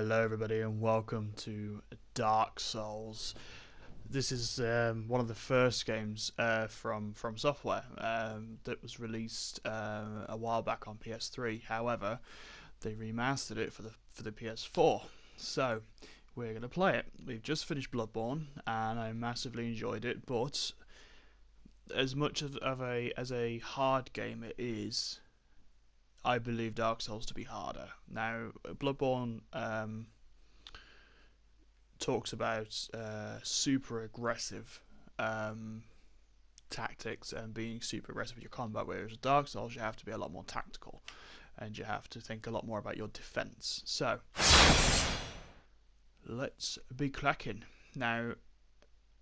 Hello everybody and welcome to Dark Souls. This is one of the first games from Software that was released a while back on PS3. However, they remastered it for the PS4. So we're going to play it. We've just finished Bloodborne and I massively enjoyed it, but as much as a hard game it is, I believe Dark Souls to be harder. Now, Bloodborne talks about super aggressive tactics and being super aggressive with your combat, whereas with Dark Souls you have to be a lot more tactical and you have to think a lot more about your defense. So, let's be cracking. Now,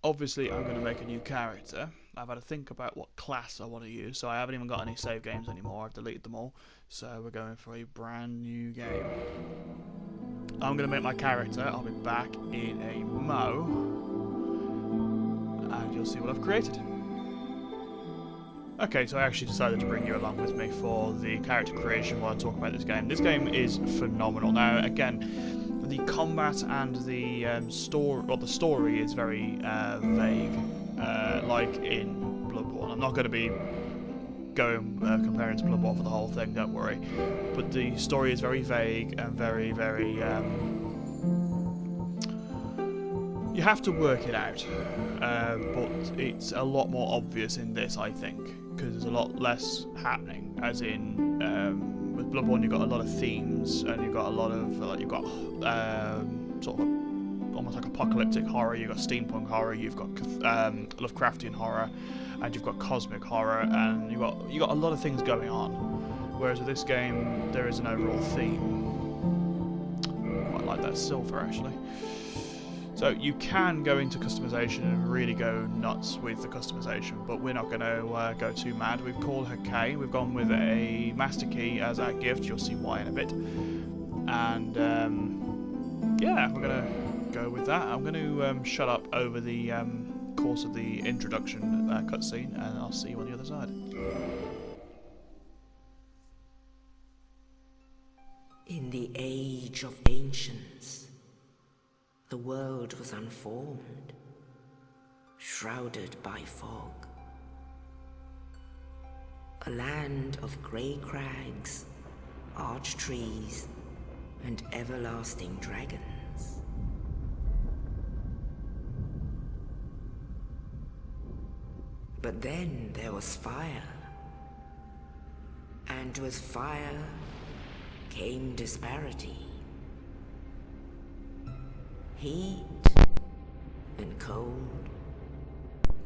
obviously I'm going to make a new character. I've had to think about what class I want to use, so I haven't even got any save games anymore. I've deleted them all, so we're going for a brand new game. I'm going to make my character. I'll be back in a mo, and you'll see what I've created. Okay, so I actually decided to bring you along with me for the character creation while I talk about this game. This game is phenomenal. Now, again, the combat and the story is very vague, like in Bloodborne. I'm not going to be going comparing to Bloodborne for the whole thing, don't worry. But the story is very vague and very, you have to work it out. But it's a lot more obvious in this, I think, because there's a lot less happening. As in, with Bloodborne, you've got a lot of themes, and you've got a lot of sort of almost like apocalyptic horror. You've got steampunk horror. You've got Lovecraftian horror, and you've got cosmic horror, and you got a lot of things going on. Whereas with this game, there is an overall theme. Quite like that silver, actually. So you can go into customization and really go nuts with the customization, but we're not going to go too mad. We've called her Kay. We've gone with a master key as our gift. You'll see why in a bit. And yeah, we're going to go with that. I'm going to shut up over the course of the introduction cutscene, and I'll see you on the other side. In the age of ancients, the world was unformed, shrouded by fog. A land of grey crags, arch trees, and everlasting dragons. But then there was fire, and with fire came disparity. Heat and cold,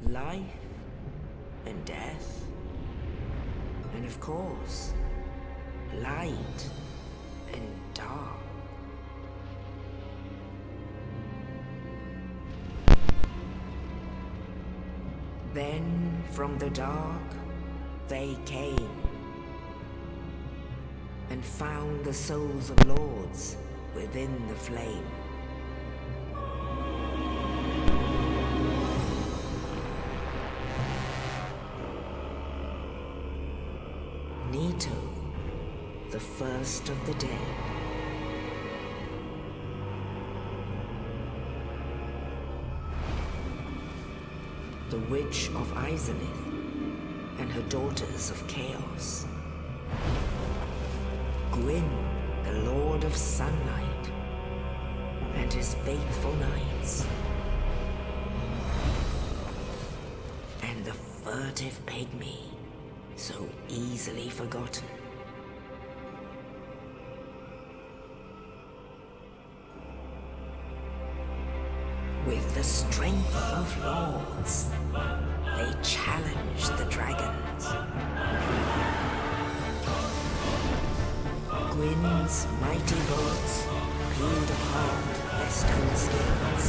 life and death, and of course, light and dark. Then from the dark they came and found the souls of lords within the flame. The first of the dead. The Witch of Izalith and her daughters of Chaos. Gwyn, the Lord of Sunlight, and his faithful knights. And the furtive pygmy, so easily forgotten. With the strength of lords, they challenged the dragons. Gwyn's mighty bolts peeled apart their stone scales.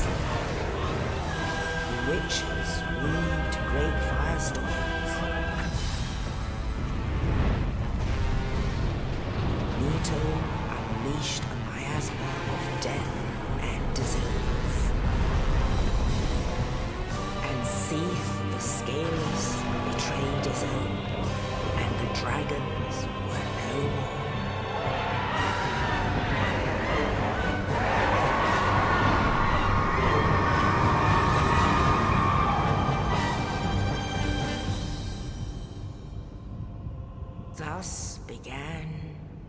The witches weaved great firestorms. Nito unleashed a miasma of death and disease. Seath, the scales, betrayed his own, and the dragons were no more. Thus began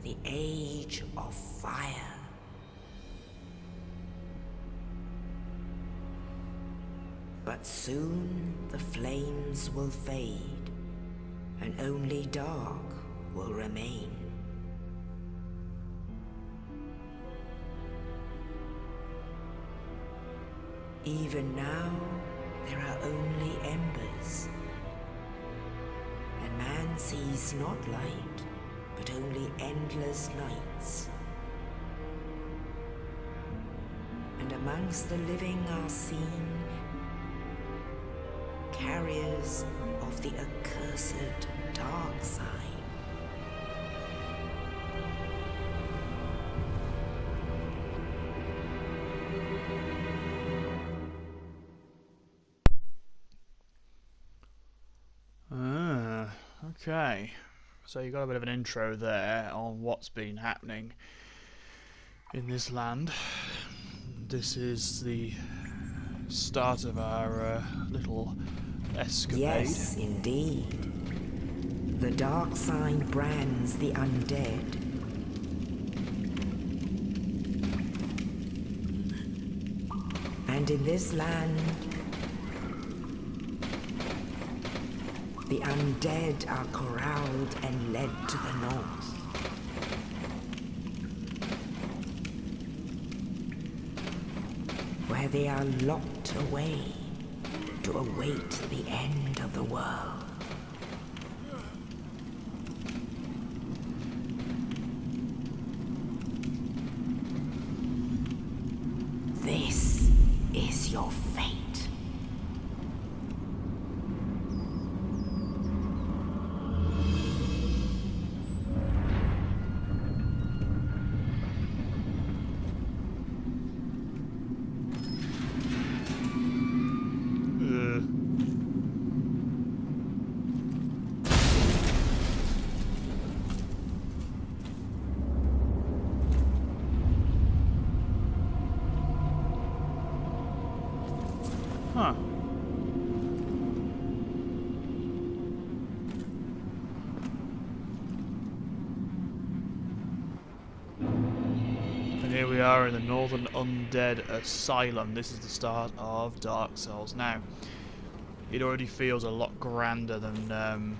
the Age of Fire. But soon the flames will fade, and only dark will remain. Even now, there are only embers, and man sees not light, but only endless nights. And amongst the living are seen carriers of the accursed dark side. Okay, so you got a bit of an intro there on what's been happening in this land. This is the start of our little escapade. Yes, indeed. The dark side brands the undead. And in this land, the undead are corralled and led to the north. Where they are locked away to await the end of the world. This is your fate. Huh. And here we are in the Northern Undead Asylum. This is the start of Dark Souls. Now, it already feels a lot grander than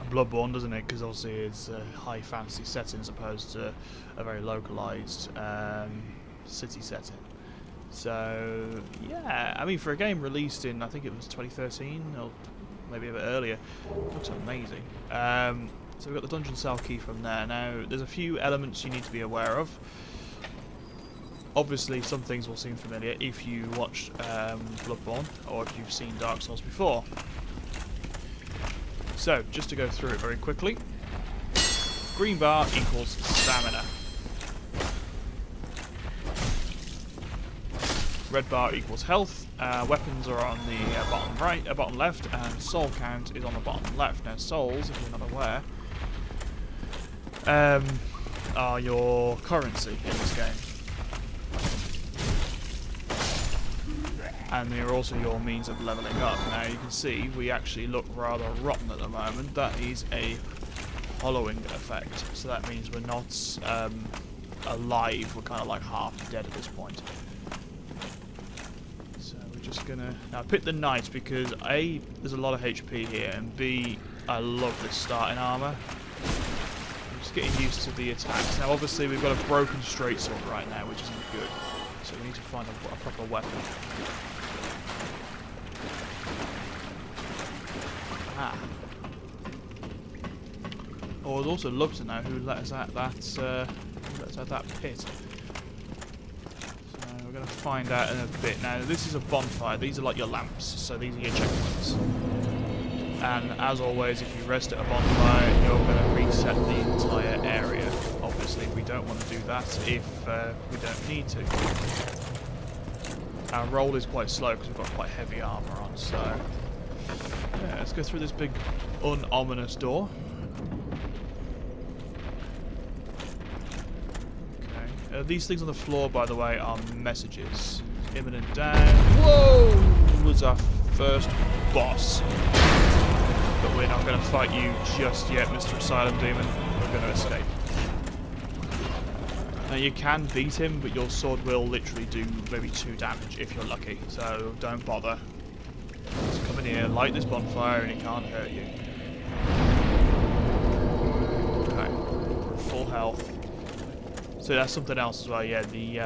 Bloodborne, doesn't it? Because obviously it's a high fantasy setting as opposed to a very localized city setting. So, yeah, I mean, for a game released in, I think it was 2013, or maybe a bit earlier, it looks amazing. So we've got the dungeon cell key from there. Now, there's a few elements you need to be aware of. Obviously, some things will seem familiar if you watched Bloodborne, or if you've seen Dark Souls before. So, just to go through it very quickly. Green bar equals stamina. Red bar equals health. Weapons are on the bottom right, bottom left, and soul count is on the bottom left. Now, souls, if you're not aware, are your currency in this game, and they're also your means of leveling up. Now, you can see we actually look rather rotten at the moment. That is a hollowing effect, so that means we're not alive. We're kind of like half dead at this point. Just gonna now pick the knight because A, there's a lot of HP here, and B, I love this starting armor. I'm just getting used to the attacks. Now obviously we've got a broken straight sword right now, which isn't good, so we need to find a proper weapon. Ah. Oh, I'd also love to know who let us out that pit. We're going to find out in a bit. Now, this is a bonfire. These are like your lamps, so these are your checkpoints. And as always, if you rest at a bonfire, you're going to reset the entire area. Obviously, we don't want to do that if we don't need to. Our roll is quite slow because we've got quite heavy armor on, so yeah, let's go through this big, ominous door. These things on the floor, by the way, are messages. Imminent down. Whoa! Was our first boss. But We're not going to fight you just yet, Mr. Asylum Demon. We're going to escape. Now you can beat him, but your sword will literally do maybe 2 damage if you're lucky, so don't bother. Just come in here, light this bonfire, and it can't hurt you. Okay, we're full health. So that's something else as well, yeah, the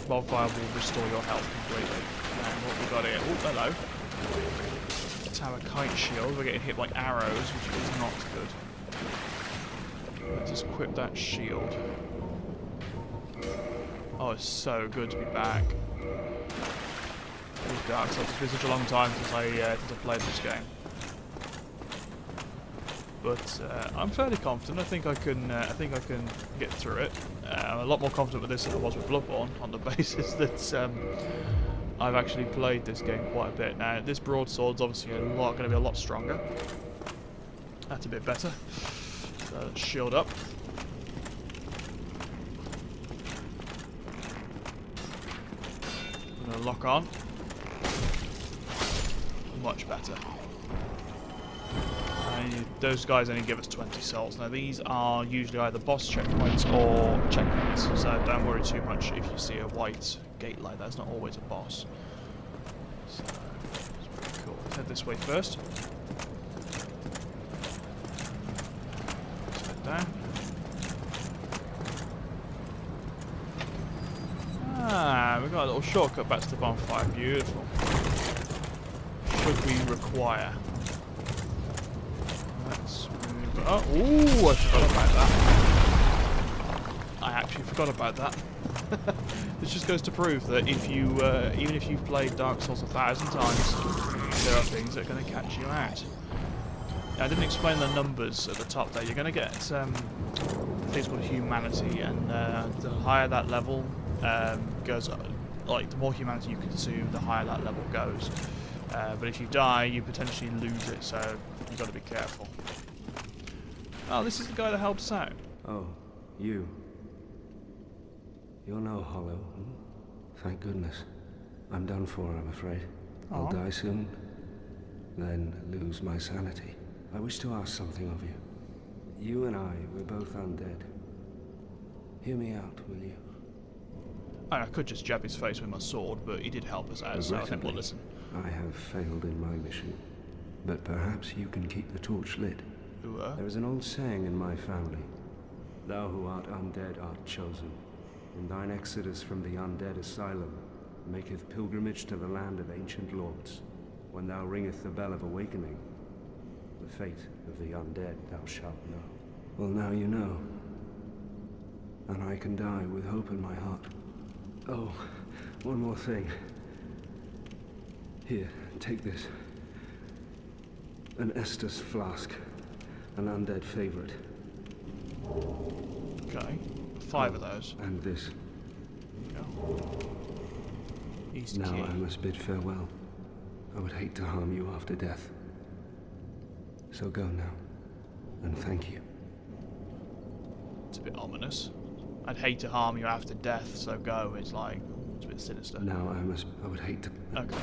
bonfire will restore your health completely. And what we got here, oh hello. Tower kite shield, we're getting hit by arrows, which is not good. Let's just equip that shield. Oh, it's so good to be back. Dark Souls. It's been such a long time since I played this game. But I'm fairly confident. I think I can get through it. I'm a lot more confident with this than I was with Bloodborne, on the basis that I've actually played this game quite a bit. Now, this broadsword's obviously going to be a lot stronger. That's a bit better. So let's shield up. I'm going to lock on. Much better. Those guys only give us 20 souls. Now these are usually either boss checkpoints or checkpoints, so don't worry too much if you see a white gate like that. It's not always a boss. So it's pretty cool. Let's head this way first. Let's head down. Ah, we've got a little shortcut back to the bonfire. Beautiful. Should we require? Let's move. Oh, ooh, I forgot about that. I actually forgot about that. This just goes to prove that if you, even if you've played Dark Souls 1,000 times, there are things that are going to catch you out. Now, I didn't explain the numbers at the top there. You're going to get things called humanity, and the higher that level goes, like the more humanity you consume, the higher that level goes. But if you die, you potentially lose it, so you've got to be careful. Oh, this is the guy that helped us out. Oh, you. You're no hollow. Hmm? Thank goodness. I'm done for, I'm afraid. I'll die soon, then lose my sanity. I wish to ask something of you. You and I, we're both undead. Hear me out, will you? I could just jab his face with my sword, but he did help us out, so I think we'll listen. I have failed in my mission, but perhaps you can keep the torch lit. There is an old saying in my family. Thou who art undead art chosen. In thine exodus from the undead asylum, maketh pilgrimage to the land of ancient lords. When thou ringeth the bell of awakening, the fate of the undead thou shalt know. Well, now you know. And I can die with hope in my heart. Oh, one more thing. Here, take this. An Estus Flask. An undead favorite. Okay. 5 of those. And this. East now key. I must bid farewell. I would hate to harm you after death. So go now. And thank you. It's a bit ominous. I'd hate to harm you after death, so go. It's like, it's a bit sinister. Now I would hate to... Okay.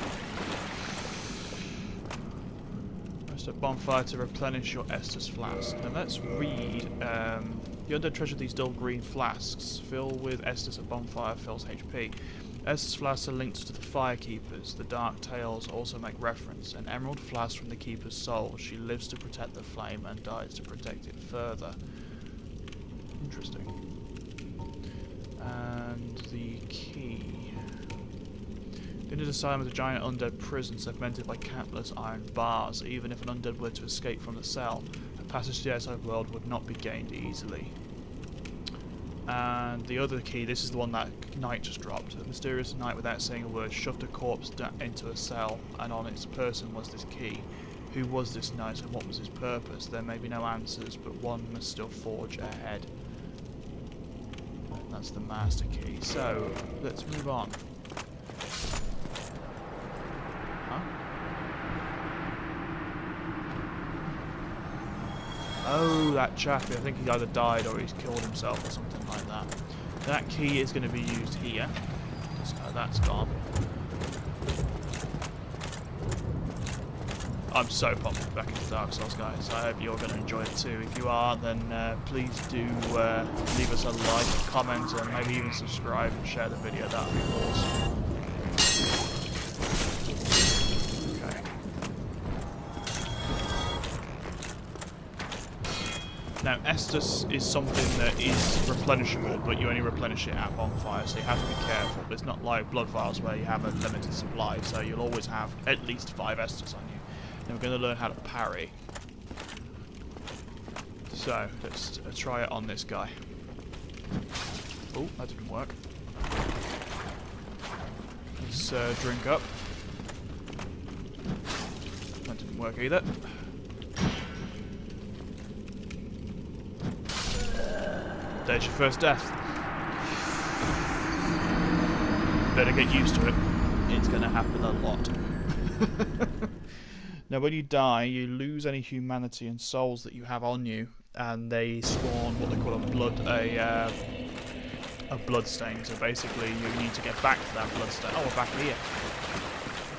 Rest a bonfire to replenish your Estus Flask. Now let's read, the undead treasure these dull green flasks. Fill with Estus at bonfire, fills HP. Estus flasks are linked to the fire keepers. The dark tales also make reference. An emerald flask from the keeper's soul. She lives to protect the flame and dies to protect it further. Interesting. And the key. The Undead Asylum is a giant undead prison segmented by countless iron bars. Even if an undead were to escape from the cell, a passage to the outside world would not be gained easily. And the other key, this is the one that Knight just dropped. A mysterious knight, without saying a word, shoved a corpse into a cell, and on its person was this key. Who was this knight and what was his purpose? There may be no answers, but one must still forge ahead. That's the master key. So, let's move on. Huh? Oh, that chappie. I think he either died or he's killed himself or something like that. That key is going to be used here. So that's gone. I'm so pumped to be back into Dark Souls, guys. I hope you're going to enjoy it too. If you are, then please do leave us a like, comment, and maybe even subscribe and share the video. That would be awesome. Okay. Now, Estus is something that is replenishable, but you only replenish it at bonfire, so you have to be careful. But it's not like blood vials where you have a limited supply, so you'll always have at least 5 Estus on you. Now we're going to learn how to parry. So, let's try it on this guy. Oh, that didn't work. Let's drink up. That didn't work either. There's your first death. Better get used to it. It's going to happen a lot. Now, when you die, you lose any humanity and souls that you have on you, and they spawn what they call a blood stain. So basically, you need to get back to that blood stain. Oh, we're back here.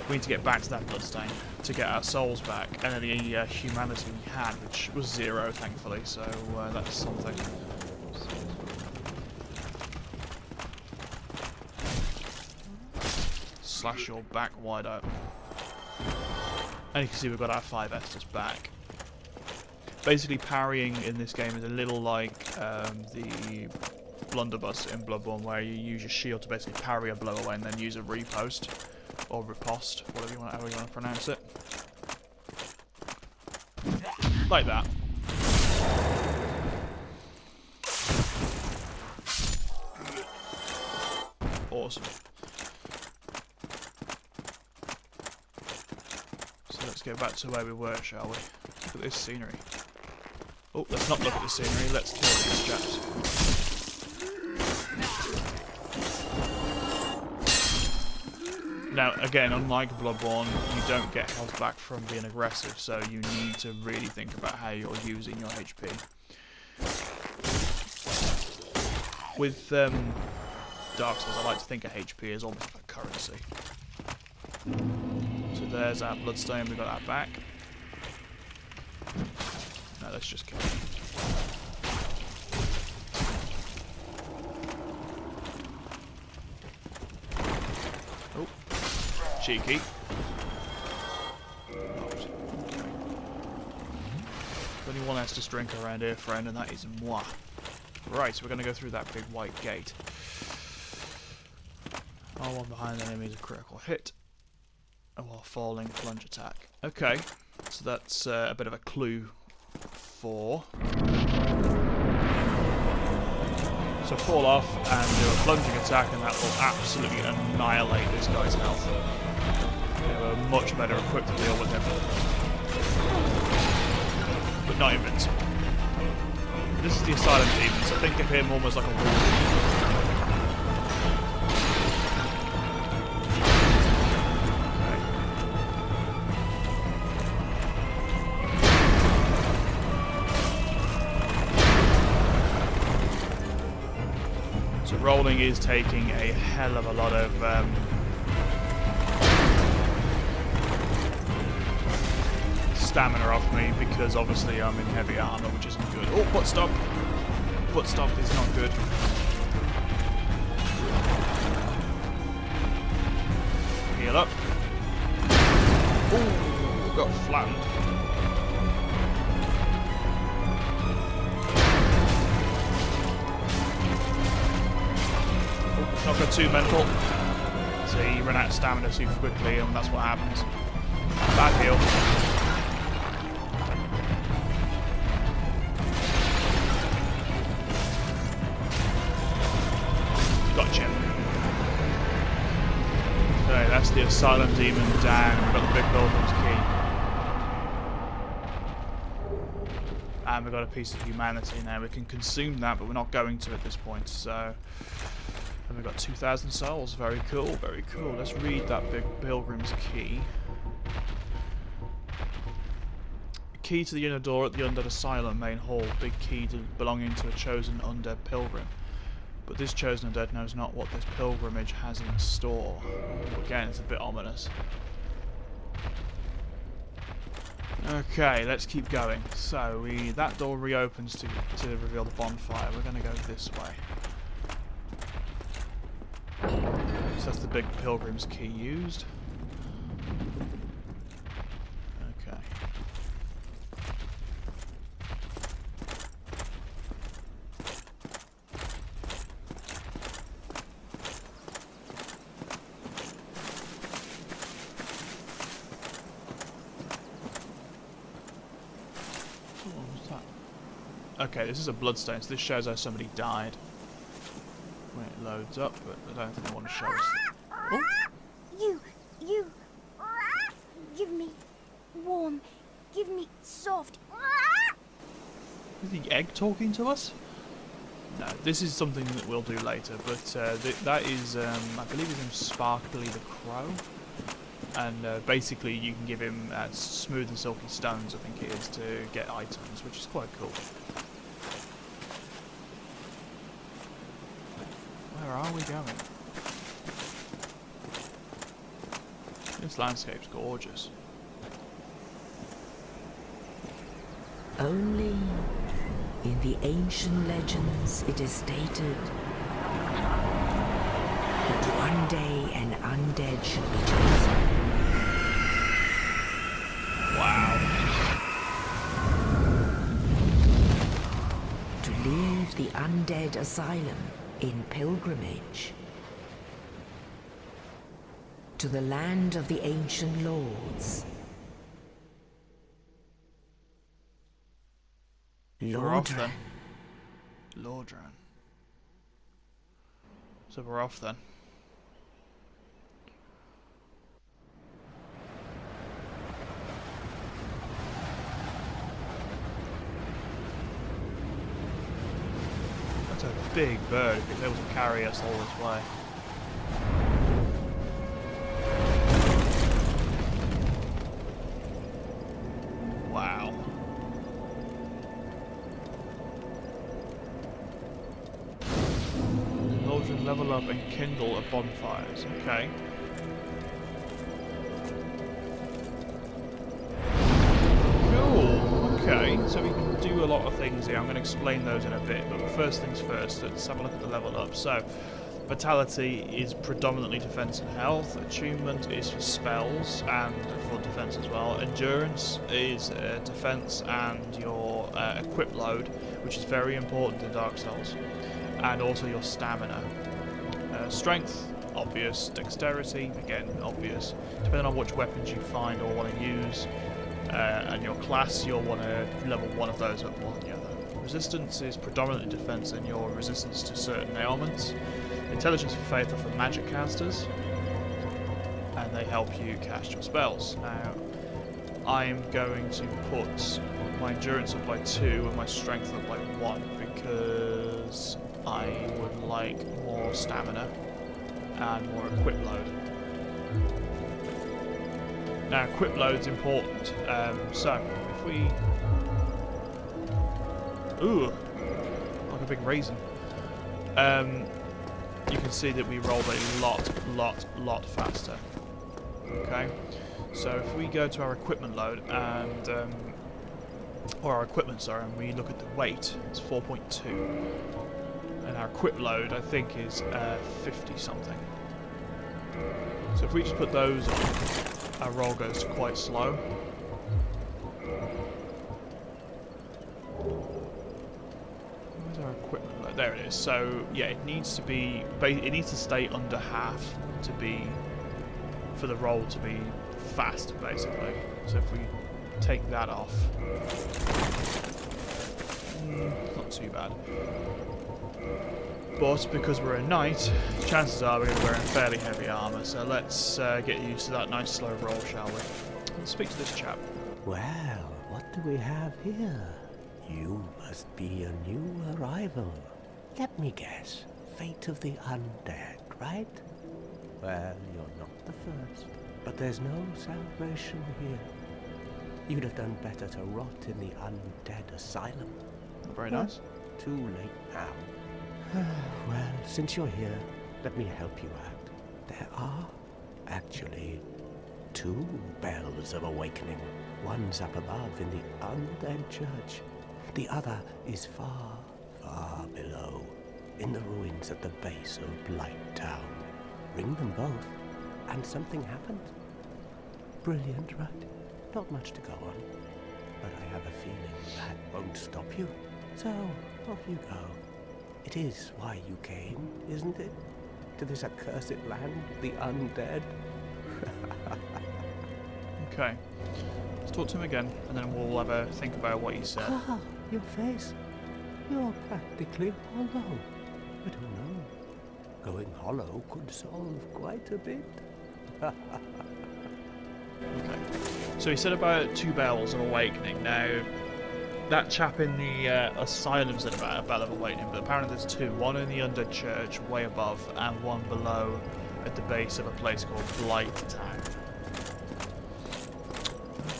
We need to get back to that blood stain to get our souls back, and any humanity we had, which was 0, thankfully. So that's something. Slash your back wide open. And you can see we've got our 5 Estus back. Basically, parrying in this game is a little like the blunderbuss in Bloodborne, where you use your shield to basically parry a blow away and then use a repost or riposte, however you want to pronounce it. Like that. Awesome. Let's get back to where we were, shall we? Look at this scenery. Oh, let's not look at the scenery, let's kill these chaps. Now, again, unlike Bloodborne, you don't get health back from being aggressive, so you need to really think about how you're using your HP. With Dark Souls, I like to think of HP as almost like a currency. So there's our bloodstain, we got that back. Now let's just kill him. Oh, cheeky. Okay. Only one Estus drink around here, friend, and that is moi. Right, so we're going to go through that big white gate. R1 behind the enemy is a critical hit. While falling, plunge attack. Okay, so that's a bit of a clue for. So fall off and do a plunging attack, and that will absolutely annihilate this guy's health. We're much better equipped to deal with him, but not invincible. This is the Asylum Demon, so think of him almost like a wolf. Rolling is taking a hell of a lot of stamina off me, because obviously I'm in heavy armor, which isn't good. Oh, butt stomp! Butt stomp is not good. Heal up. Oh, got flattened. Not got too mental. So you run out of stamina too quickly, and that's what happens. Bad heal. Gotcha. Okay, that's the Asylum Demon down. We've got the big Pilgrim's Key. And we've got a piece of humanity now. We can consume that, but we're not going to at this point, so. And we've got 2,000 souls. Very cool, very cool. Let's read that big Pilgrim's Key. Key to the inner door at the Undead Asylum main hall. Big key belonging to a chosen undead pilgrim. But this chosen undead knows not what this pilgrimage has in store. Again, it's a bit ominous. Okay, let's keep going. So that door reopens to reveal the bonfire. We're going to go this way. So that's the big pilgrim's key used. Okay. Okay, this is a bloodstain, so this shows how somebody died. When it loads up, but I don't think I want to show us. Oh. You, give me warm, give me soft. Is the egg talking to us? No, this is something that we'll do later, but that is, I believe his name's Sparkly the Crow. And basically you can give him smooth and silky stones, I think it is, to get items, which is quite cool. Where are we going? This landscape's gorgeous. Only in the ancient legends it is stated that one day an undead shall be chosen. Wow. To leave the undead asylum in pilgrimage to the land of the ancient lords. Lordran. Lordran. So we're off then. That's a big bird if it's able to carry us all this way. Wow. Lordran level up and kindle at bonfires. Okay. Cool. Okay, so we can do a lot of things here. I'm going to explain those in a bit, but first things first, let's have a look at the level up. So, Vitality is predominantly defense and health. Attunement is for spells and for defense as well. Endurance is defense and your equip load, which is very important in Dark Souls, and also your stamina. Strength, obvious. Dexterity, again, obvious. Depending on which weapons you find or want to use, and your class, you'll want to level one of those up more than the other. Resistance is predominantly defense and your resistance to certain ailments. Intelligence and Faith are for magic casters, and they help you cast your spells. Now, I'm going to put my endurance up by 2 and my strength up by 1 because I would like more stamina and more equip load. Now, equip load's important. So, if we... Ooh! Like a big raisin. You can see that we rolled a lot faster. Okay? So, if we go to our equipment load and... or our equipment, sorry, and we look at the weight, it's 4.2. And our equip load, I think, is 50 something. So if we just put those on, our roll goes quite slow. Where's our equipment load? There it is. So yeah, it needs to be, it needs to stay under half to be, for the roll to be fast, basically. So if we take that off, not too bad. But because we're a knight, chances are we're going to be wearing fairly heavy armour, so let's get used to that nice slow roll, shall we? Let's speak to this chap. Well, what do we have here? You must be a new arrival. Let me guess, fate of the undead, right? Well, you're not the first, but there's no salvation here. You'd have done better to rot in the undead asylum. Very nice. Too late now. Well, since you're here, let me help you out. There are actually 2 bells of awakening. One's up above in the Undead Church. The other is far, far below, in the ruins at the base of Blight Town. Ring them both, and something happens. Brilliant, right? Not much to go on, but I have a feeling that won't stop you. So, off you go. It is why you came, isn't it? To this accursed land of the undead? Okay. Let's talk to him again, and then we'll have a think about what he said. Ah, your face. You're practically hollow. But who knows? Going hollow could solve quite a bit. Okay. So he said about 2 bells of awakening. Now, that chap in the asylum said about a bell of awakening, but apparently there's 2. One in the Undead Church, way above, and one below at the base of a place called Blight Town.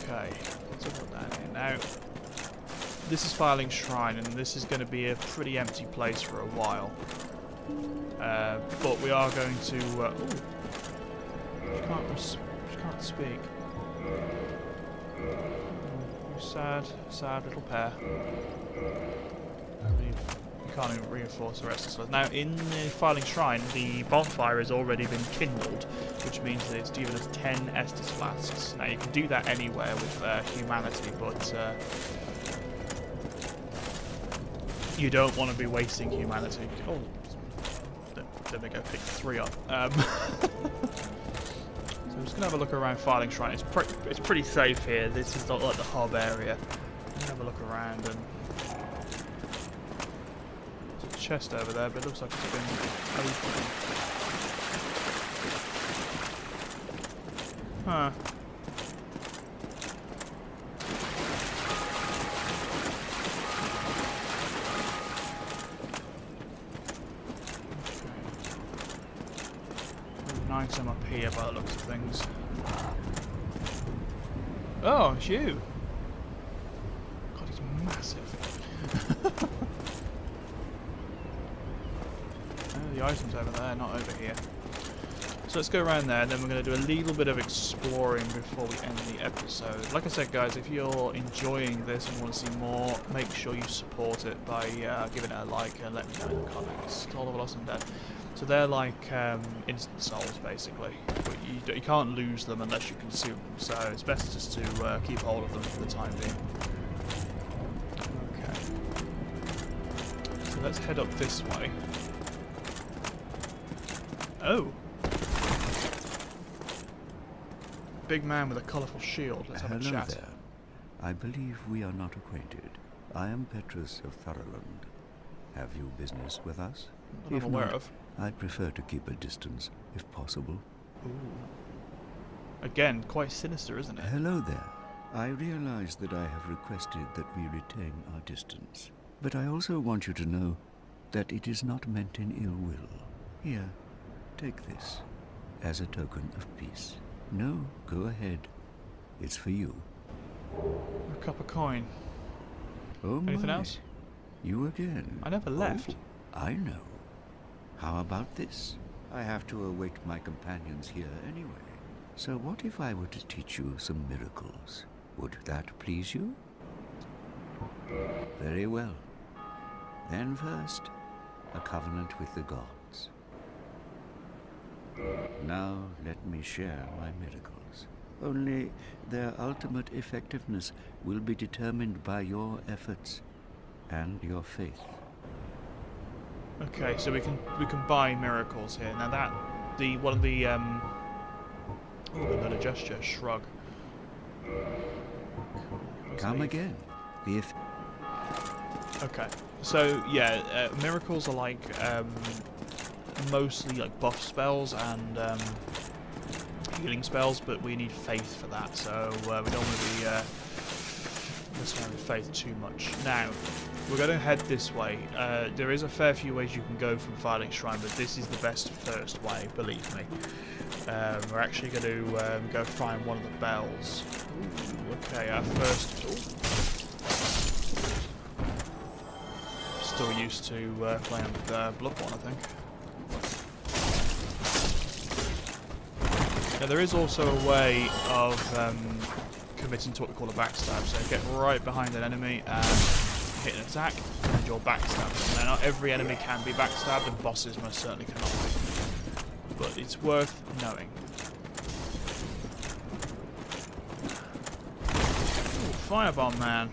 Okay, let's put that in. Now, this is Filing Shrine, and this is going to be a pretty empty place for a while. But we are going to... she can't speak. Sad little pair. You can't even reinforce the rest of us. Now, in the Filing Shrine, the bonfire has already been kindled, which means that it's given us 10 Estus Flasks. Now, you can do that anywhere with humanity, but you don't want to be wasting humanity. Oh, there we go, pick 3 up. So I'm just going to have a look around Filing Shrine. It's pretty safe here. This is not like the hub area. I'm going to have a look around, and there's a chest over there, but it looks like it's been opened. Huh. Item up here by the looks of things. Oh, it's you! God, he's massive. The item's over there, not over here. So let's go around there, and then we're going to do a little bit of exploring before we end the episode. Like I said, guys, if you're enjoying this and want to see more, make sure you support it by giving it a like and let me know in the comments. All of us Undead. So they're like instant souls, basically. But you can't lose them unless you consume them, so it's best just to keep hold of them for the time being. Okay. So let's head up this way. Oh! Big man with a colourful shield. Let's have a chat. Hello there. I believe we are not acquainted. I am Petrus of Thurland. Have you business with us? I'm not aware of. I'd prefer to keep a distance, if possible. Ooh. Again, quite sinister, isn't it? Hello there. I realize that I have requested that we retain our distance. But I also want you to know that it is not meant in ill will. Here, take this, as a token of peace. No, go ahead. It's for you. A copper coin. Oh, anything my. else? You again. I never left. Oh, I know. How about this? I have to await my companions here anyway. So what if I were to teach you some miracles? Would that please you? Very well. Then first, a covenant with the gods. Now let me share my miracles. Only their ultimate effectiveness will be determined by your efforts and your faith. Okay, so we can buy miracles here. Now that one of the another gesture, shrug. Come again. Okay, so yeah, miracles are like mostly like buff spells and healing spells, but we need faith for that, so we don't want to be messing around with faith too much. Now, we're going to head this way. There is a fair few ways you can go from Filing Shrine, but this is the best first way, believe me. We're actually going to go find one of the bells. Ooh, okay, our first... Still used to playing with Bloodborne, I think. Now, there is also a way of committing to what we call a backstab. So get right behind an enemy and hit an attack, and you're backstabbed. Now, not every enemy can be backstabbed, and bosses most certainly cannot be. But it's worth knowing. Ooh, firebomb man.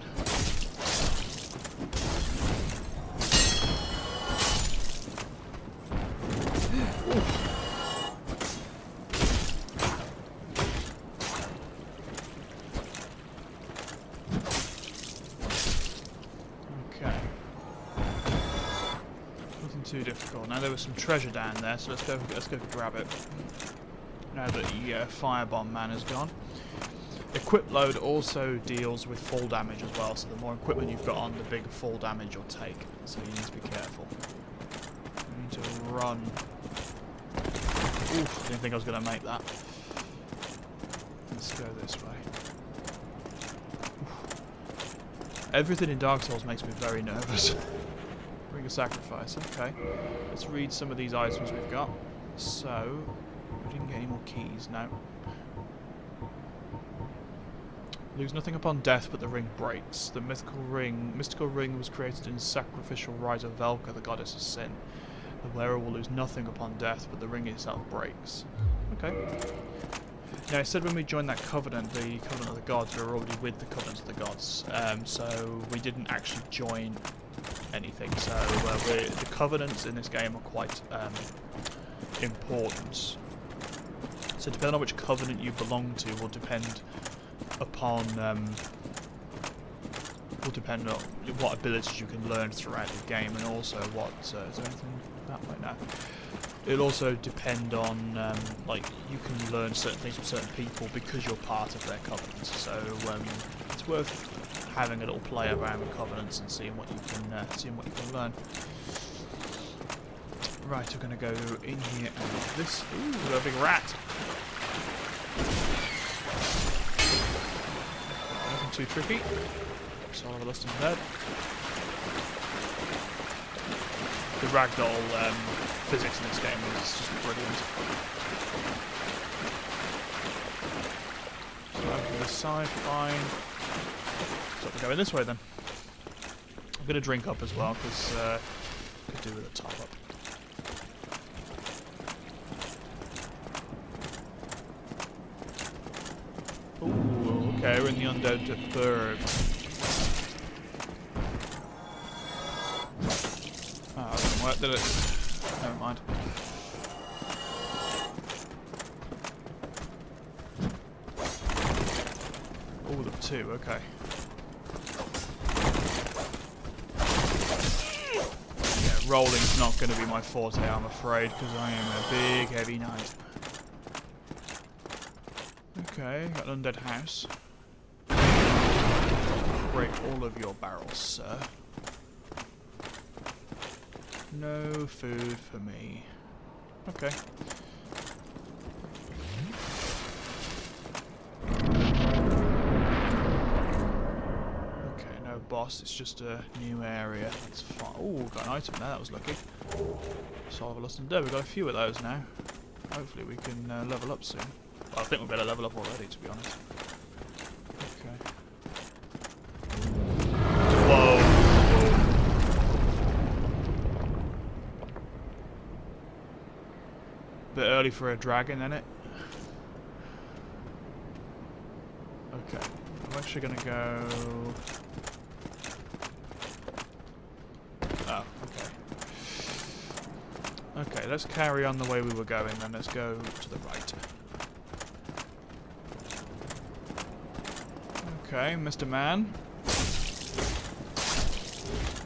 Too difficult. Now there was some treasure down there, so let's go grab it. Now that the firebomb man is gone. Equip load also deals with fall damage as well, so the more equipment you've got on, the bigger fall damage you'll take. So you need to be careful. You need to run. Oof, didn't think I was going to make that. Let's go this way. Oof. Everything in Dark Souls makes me very nervous. Bring a sacrifice, okay. Let's read some of these items we've got. So, we didn't get any more keys, no. Lose nothing upon death, but the ring breaks. The mystical ring was created in sacrificial rite of Velka, the goddess of sin. The wearer will lose nothing upon death, but the ring itself breaks. Okay. Now, I said when we joined that covenant, the covenant of the gods, we were already with the covenant of the gods. So we didn't actually join anything. So the covenants in this game are quite important. So depending on which covenant you belong to will depend upon what abilities you can learn throughout the game, and also what is there anything that way now? It'll also depend on like you can learn certain things from certain people because you're part of their covenants. So it's worth having a little play around with covenants and seeing what you can learn. Right, we're going to go in here and this. Ooh, a big rat. Nothing too tricky. Soul of a Lust Undead. The ragdoll physics in this game is just brilliant. So over this side, fine. So we're going this way then. I'm going to drink up as well because could do with a top up. Ooh, okay, we're in the Undead Burg. Oh, that didn't work, did it? Never mind. All of two, okay. Yeah, rolling's not going to be my forte, I'm afraid, because I am a big, heavy knight. Okay, got an Undead House. Break all of your barrels, sir. No food for me. Okay. Okay, no boss, it's just a new area. That's fine. Oh, got an item there, that was lucky. Soul of a Lust Undead, we've got a few of those now. Hopefully we can level up soon. Well, I think we better level up already, to be honest. Okay. Whoa. Bit early for a dragon, isn't it? Okay. I'm actually going to go... Oh, okay. Okay, let's carry on the way we were going, then let's go to the right. Okay, Mr. Man.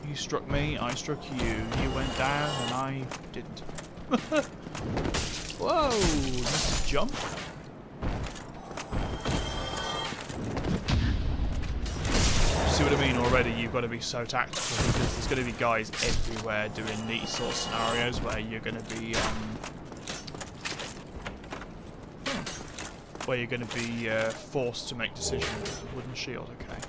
You struck me, I struck you. You went down and I didn't. Whoa, nice jump. See what I mean already? You've got to be so tactical because there's going to be guys everywhere doing these sort of scenarios where you're going to be forced to make decisions. Wooden shield, okay.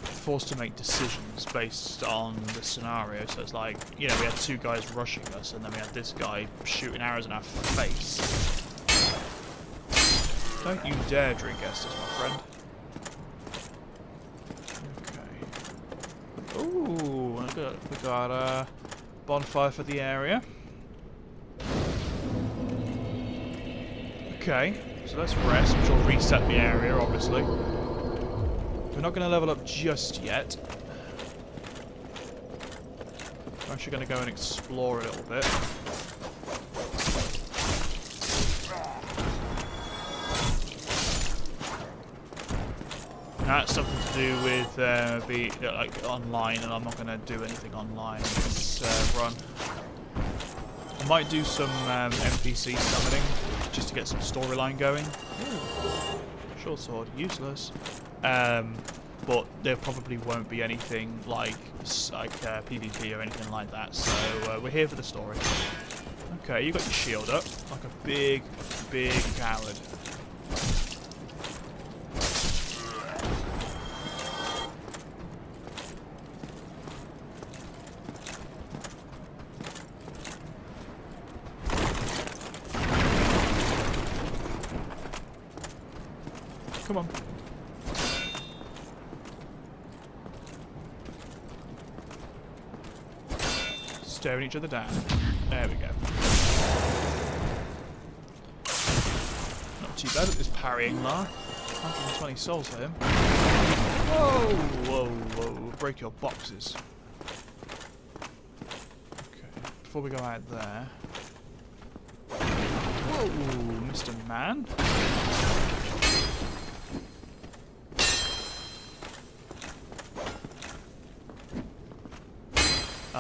Forced to make decisions based on the scenario. So it's like, you know, we had two guys rushing us, and then we had this guy shooting arrows in our face. Don't you dare drink Estus, my friend. Ooh, we got a bonfire for the area. Okay, so let's rest, which will reset the area, obviously. We're not going to level up just yet. We're actually going to go and explore a little bit. That's something to do with like online, and I'm not going to do anything online in this run. I might do some NPC summoning just to get some storyline going. Ooh. Short sword, useless. But there probably won't be anything like PvP or anything like that. So we're here for the story. Okay, you got your shield up like a big coward. Come on. Staring each other down. There we go. Not too bad at this parrying, Lar. 120 souls for him. Whoa, whoa, whoa. Break your boxes. Okay, before we go out there. Whoa, Mr. Man.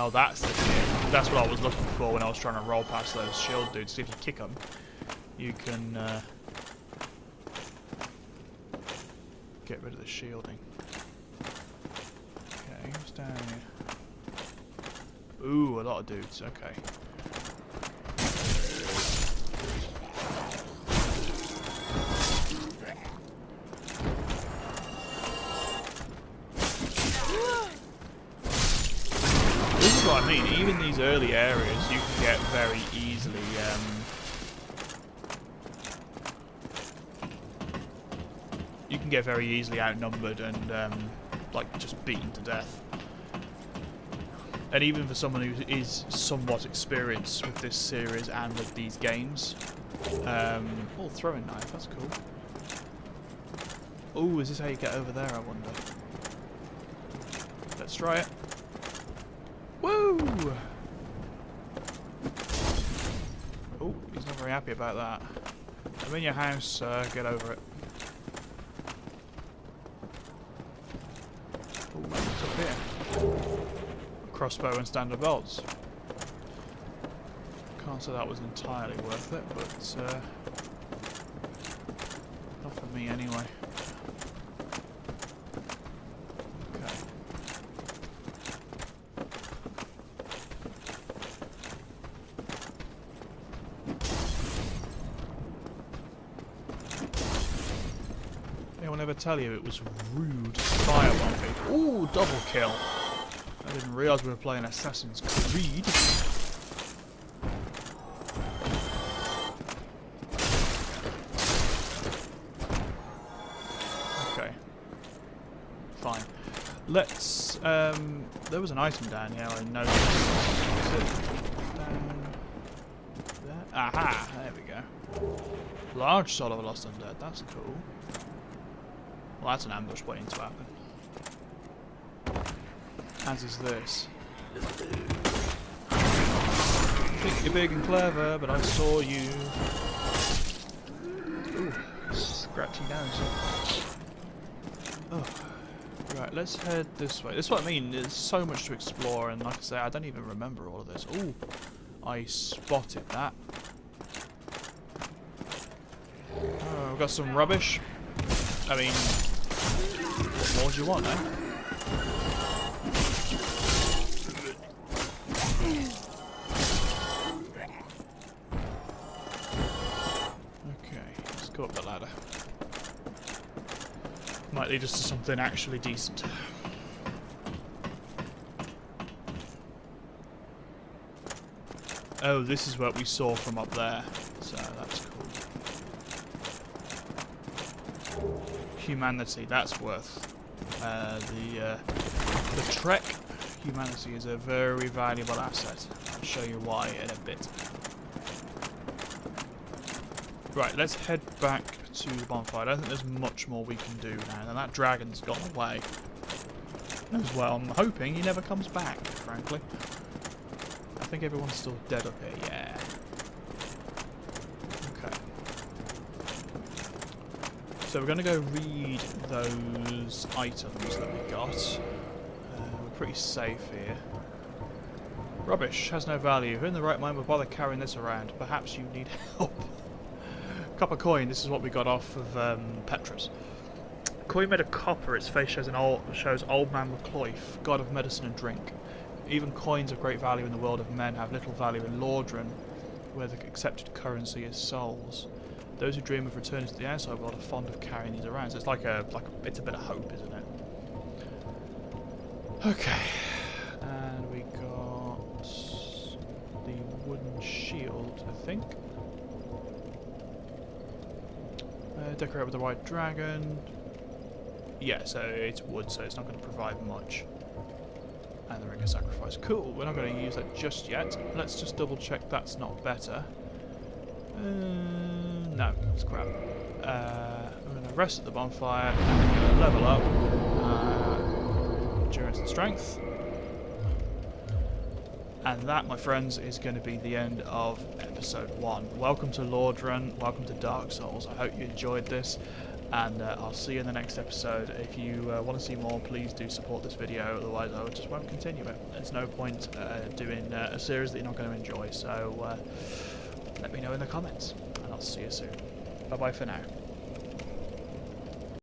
Oh, that's the thing. That's what I was looking for when I was trying to roll past those shield dudes. See if you kick them, you can get rid of the shielding. Okay, who's down here? Ooh, a lot of dudes. Okay. What I mean, even these early areas you can get very easily outnumbered and like just beaten to death. And even for someone who is somewhat experienced with this series and with these games, oh, throwing knife, that's cool. Oh, is this how you get over there, I wonder? Let's try it. Woo! Oh, he's not very happy about that. I'm in your house, get over it. Oh, what's up here? Crossbow and standard bolts. Can't say that was entirely worth it, but not for me anyway. Anyone ever tell you it was rude to fire on people? Ooh, double kill. I didn't realise we were playing Assassin's Creed. Okay. Fine. Let's, there was an item down here I noticed. Is it down there? Aha, there we go. Large soul of a lost undead, that's cool. Well, that's an ambush waiting to happen. As is this. Think you're big and clever, but I saw you. Ooh, scratchy nose. Oh. Right, let's head this way. This is what I mean, there's so much to explore, and like I say, I don't even remember all of this. Ooh, I spotted that. Oh, we've got some rubbish. I mean, what more do you want, eh? Okay, let's go up the ladder. Might lead us to something actually decent. Oh, this is what we saw from up there, so that's cool. Humanity, that's worth the trek. humanity is a very valuable asset. I'll show you why in a bit. Right, let's head back to the bonfire. I don't think there's much more we can do now. And that dragon's gone away. As well, I'm hoping he never comes back, frankly. I think everyone's still dead up here, yeah. Okay. So we're going to go read those items that we got. We're pretty safe here. Rubbish, has no value. Who in the right mind would bother carrying this around? Perhaps you need help. Copper coin, this is what we got off of Petrus. Coin made of copper, its face shows Old Man McCloyf, god of medicine and drink. Even coins of great value in the world of men have little value in Lordran, where the accepted currency is souls. Those who dream of returning to the outside world are fond of carrying these around, so it's it's a bit of hope, isn't it? Okay, and we got the wooden shield, I think. Decorate with the white dragon. Yeah, so it's wood, so it's not going to provide much. And the ring of sacrifice. Cool, we're not going to use that just yet. Let's just double check that's not better. No, it's crap. We're going to rest at the bonfire and we're going to level up endurance and strength. And that, my friends, is going to be the end of episode 1. Welcome to Lordran, welcome to Dark Souls. I hope you enjoyed this, and I'll see you in the next episode. If you want to see more, please do support this video, otherwise I just won't continue it. There's no point doing a series that you're not going to enjoy, so let me know in the comments, and I'll see you soon. Bye bye for now.